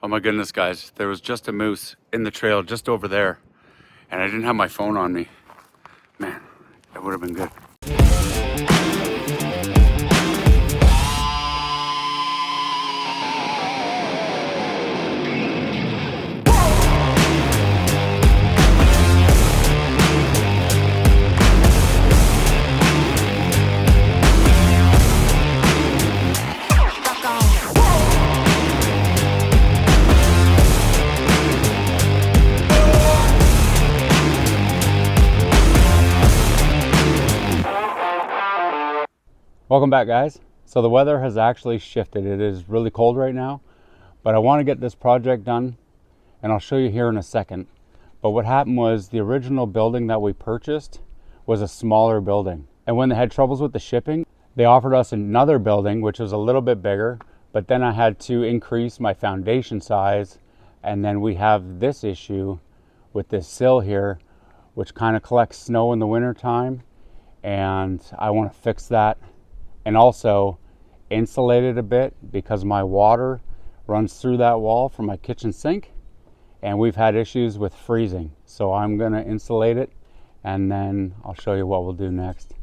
Oh my goodness, guys. There was just a moose in the trail just over there. And I didn't have my phone on me. Man, that would have been good. Welcome back, guys. So the weather has actually shifted. It is really cold right now, but I want to get this project done, and I'll show you here in a second. But what happened was the original building that we purchased was a smaller building, and when they had troubles with the shipping, they offered us another building which was a little bit bigger, but then I had to increase my foundation size, and then we have this issue with this sill here which kind of collects snow in the winter time, and I want to fix that and also insulate it a bit because my water runs through that wall from my kitchen sink, and we've had issues with freezing. So I'm gonna insulate it, and then I'll show you what we'll do next.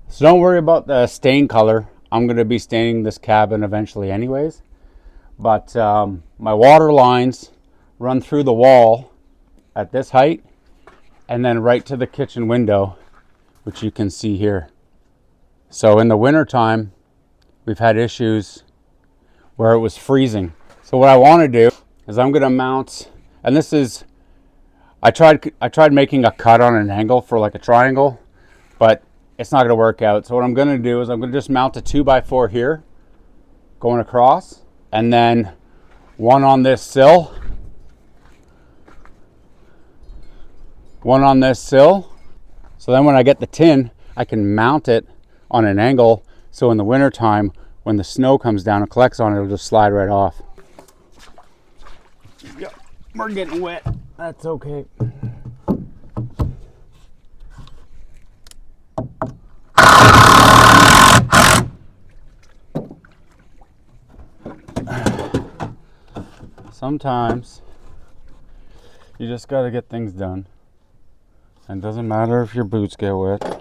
So don't worry about the stain color. I'm gonna be staining this cabin eventually anyways, but my water lines run through the wall at this height and then right to the kitchen window, which you can see here. So in the winter time, we've had issues where it was freezing. So what I want to do is I'm going to mount, and this is, I tried making a cut on an angle for like a triangle, but it's not going to work out. So what I'm going to do is I'm going to just mount a 2x4 here, going across, and then one on this sill, one on this sill. So then when I get the tin, I can mount it on an angle, so in the winter time when the snow comes down and collects on it, it'll just slide right off. Yep, we're getting wet. That's okay. Sometimes you just got to get things done, and it doesn't matter if your boots get wet.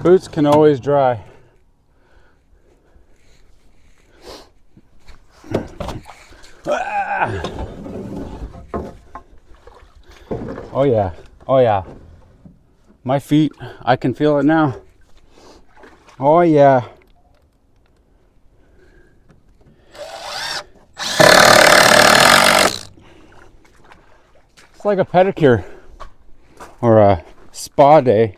Boots can always dry. Ah. Oh yeah, oh yeah. My feet, I can feel it now. Oh yeah. It's like a pedicure or a spa day.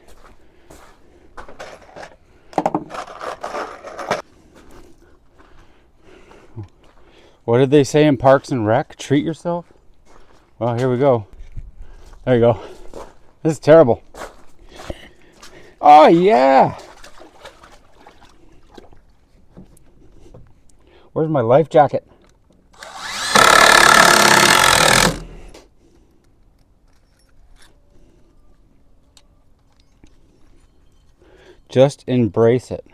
What did they say in Parks and Rec? Treat yourself? Well, here we go. There you go. This is terrible. Oh, yeah. Where's my life jacket? Just embrace it.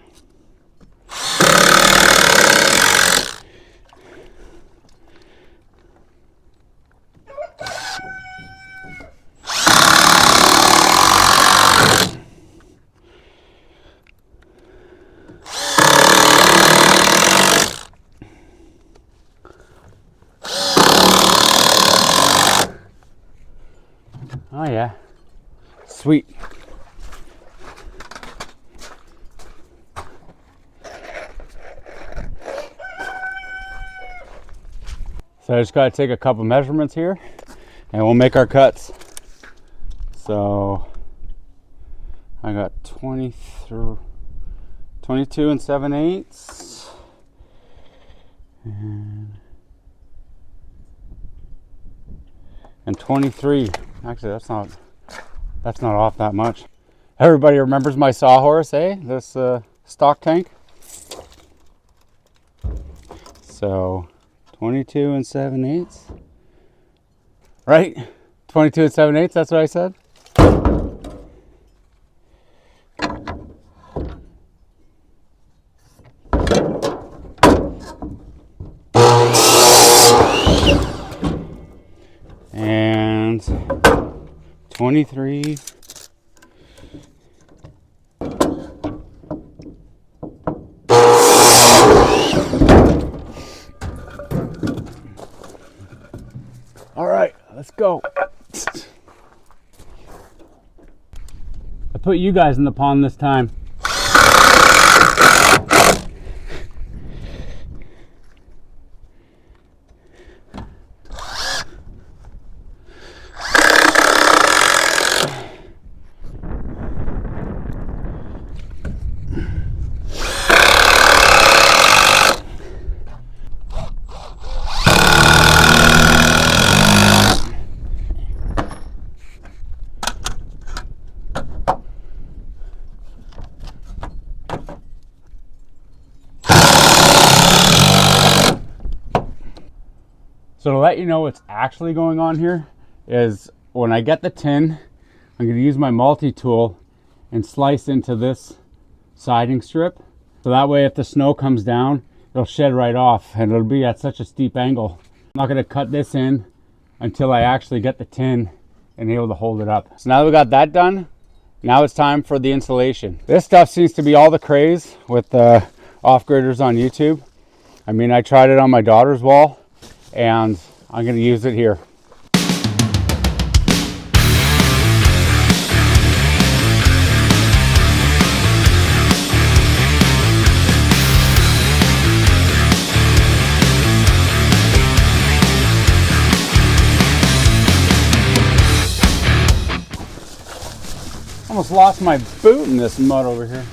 Oh yeah, sweet. So I just got to take a couple measurements here and we'll make our cuts. So I got 22 and 7/8 and 23. Actually, that's not off that much. Everybody remembers my sawhorse, eh? This stock tank. So 22 and 7/8, right? 22 and 7/8, that's what I said. And 23. All right, let's go. I put you guys in the pond this time. So to let you know what's actually going on here is when I get the tin, I'm going to use my multi-tool and slice into this siding strip. So that way if the snow comes down, it'll shed right off and it'll be at such a steep angle. I'm not going to cut this in until I actually get the tin and able to hold it up. So now that we got that done, now it's time for the installation. This stuff seems to be all the craze with the off-gridders on YouTube. I mean, I tried it on my daughter's wall, and I'm going to use it here. Almost lost my boot in this mud over here.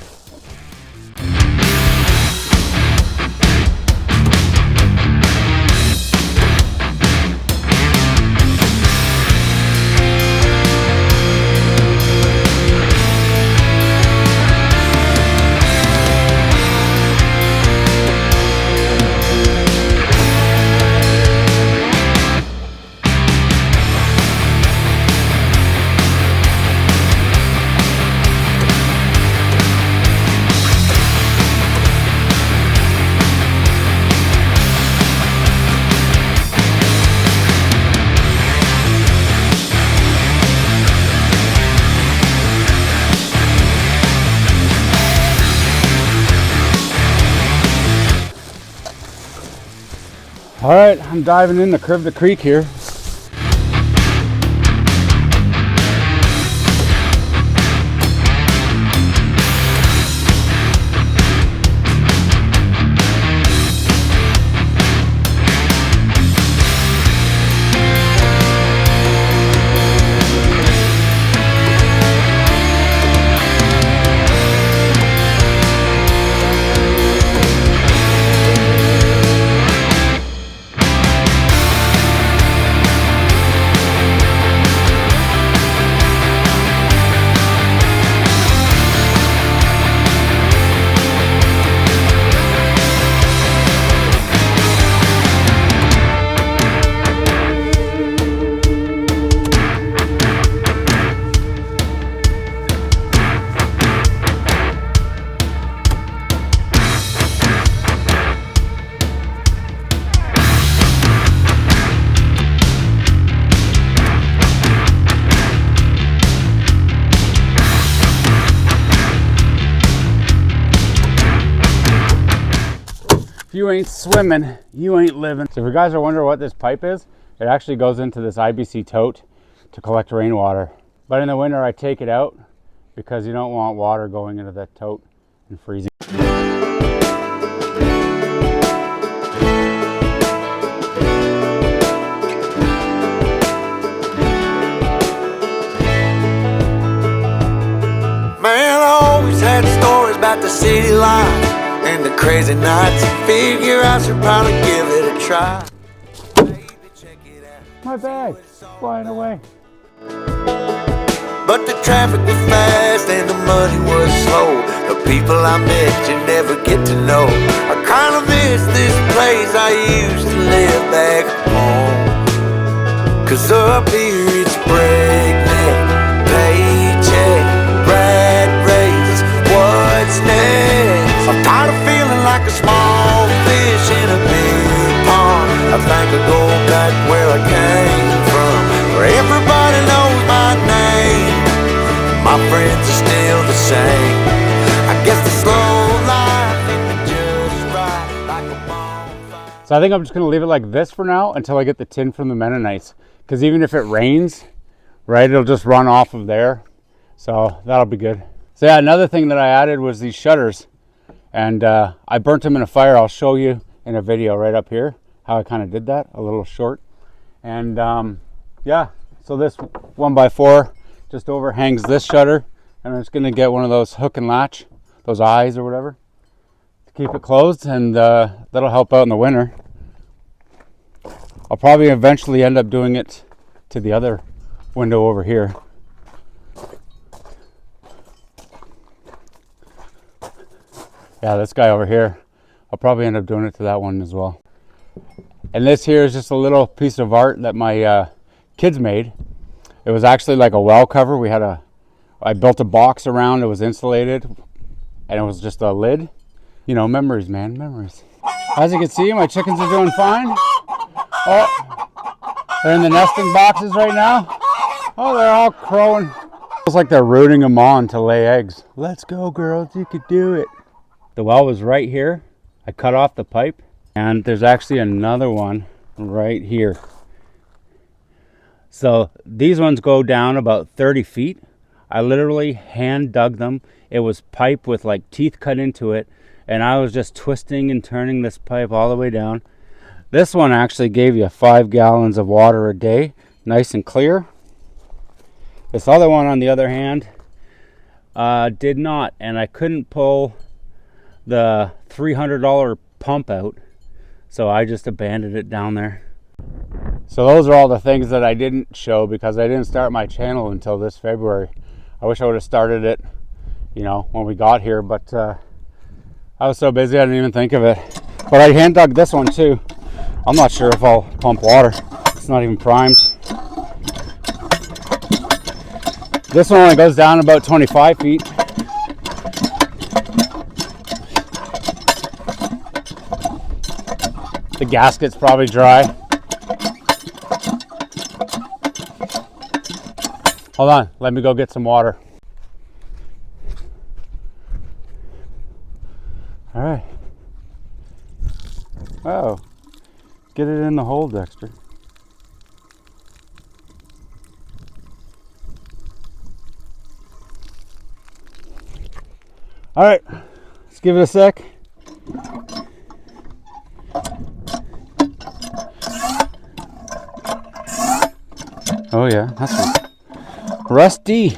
All right, I'm diving in to curve the creek here. If you ain't swimming, you ain't living. So if you guys are wondering what this pipe is, it actually goes into this IBC tote to collect rainwater. But in the winter, I take it out because you don't want water going into that tote and freezing. Man, I always had stories about the city life and the crazy nights. Figure I should probably give it a try. Baby, check it out. My bag, flying away. But the traffic was fast and the money was slow. The people I met you never get to know. I kinda miss this place I used to live back home. 'Cause up here it's breakneck, paycheck, rat race, what's next? I'm tired of feeling like a small fish in a big pond. I think I'll go back where I came from, where everybody knows my name. My friends are still the same. I guess the slow life hit me just right, like a bonfire. So I think I'm just going to leave it like this for now until I get the tin from the Mennonites. Because even if it rains, right, it'll just run off of there. So that'll be good. So yeah, another thing that I added was these shutters. And I burnt them in a fire. I'll show you in a video right up here how I kind of did that, a little short. And yeah, so this 1x4 just overhangs this shutter. And I'm just going to get one of those hook and latch, those eyes or whatever, to keep it closed. And that'll help out in the winter. I'll probably eventually end up doing it to the other window over here. Yeah, this guy over here, I'll probably end up doing it to that one as well. And this here is just a little piece of art that my kids made. It was actually like a well cover. I built a box around, it was insulated, and it was just a lid. You know, memories, man, memories. As you can see, my chickens are doing fine. Oh, they're in the nesting boxes right now. Oh, they're all crowing. It's like they're rooting them on to lay eggs. Let's go, girls, you could do it. The well was right here. I cut off the pipe, and there's actually another one right here. So these ones go down about 30 feet. I literally hand dug them. It was pipe with like teeth cut into it, and I was just twisting and turning this pipe all the way down. This one actually gave you 5 gallons of water a day, nice and clear. This other one, on the other hand, did not, and I couldn't pull the $300 pump out, so I just abandoned it down there. So those are all the things that I didn't show because I didn't start my channel until this February. I wish I would have started it, you know, when we got here, but I was so busy I didn't even think of it. But I hand dug this one too. I'm not sure if I'll pump water. It's not even primed. This one only goes down about 25 feet. The gasket's probably dry. Hold on, let me go get some water. All right. Oh. Get it in the hole, Dexter. All right, let's give it a sec. Oh yeah, that's rusty.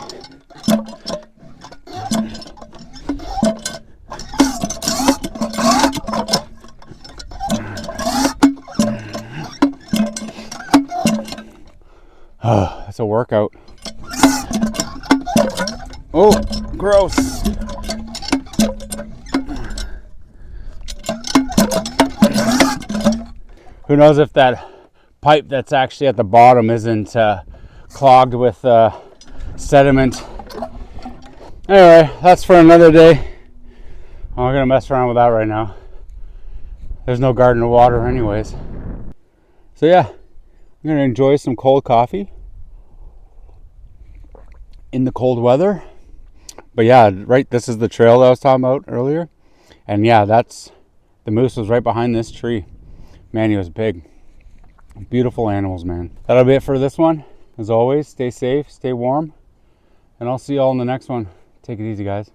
Oh, that's a workout. Oh, gross. Who knows if that pipe that's actually at the bottom isn't clogged with sediment. Anyway, that's for another day. I'm not gonna mess around with that right now. There's no garden of water anyways. So yeah, I'm gonna enjoy some cold coffee in the cold weather. But yeah, right, this is the trail that I was talking about earlier. And yeah, the moose was right behind this tree. Man, he was big. Beautiful animals, man. That'll be it for this one. As always, stay safe, stay warm, and I'll see you all in the next one. Take it easy, guys.